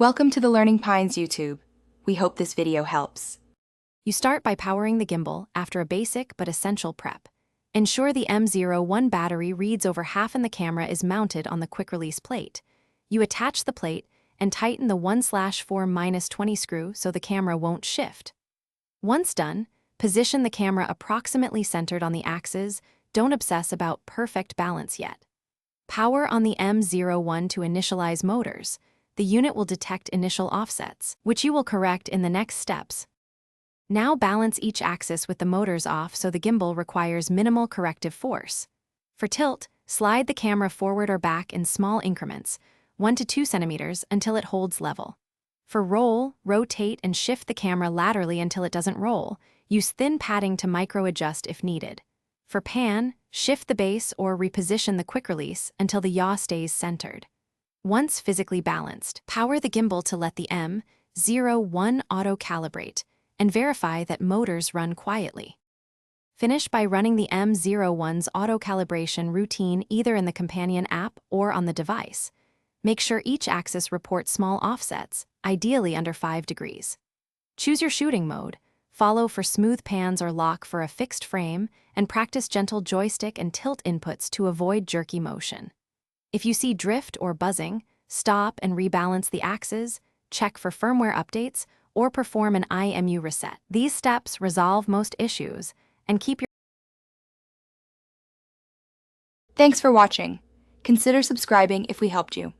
Welcome to the Learning Pines YouTube. We hope this video helps. You start by powering the gimbal after a basic but essential prep. Ensure the M01 battery reads over half and the camera is mounted on the quick-release plate. You attach the plate and tighten the 1/4-20 screw so the camera won't shift. Once done, position the camera approximately centered on the axis. Don't obsess about perfect balance yet. Power on the M01 to initialize motors. The unit will detect initial offsets, which you will correct in the next steps. Now balance each axis with the motors off so the gimbal requires minimal corrective force. For tilt, slide the camera forward or back in small increments, 1 to 2 centimeters, until it holds level. For roll, rotate and shift the camera laterally until it doesn't roll. Use thin padding to micro-adjust if needed. For pan, shift the base or reposition the quick release until the yaw stays centered. Once physically balanced, power the gimbal to let the M01 auto-calibrate and verify that motors run quietly. Finish by running the M01's auto-calibration routine either in the companion app or on the device. Make sure each axis reports small offsets, ideally under 5 degrees. Choose your shooting mode, follow for smooth pans or lock for a fixed frame, and practice gentle joystick and tilt inputs to avoid jerky motion. If you see drift or buzzing, stop and rebalance the axes, check for firmware updates, or perform an IMU reset. These steps resolve most issues and keep your... Thanks for watching. Consider subscribing if we helped you.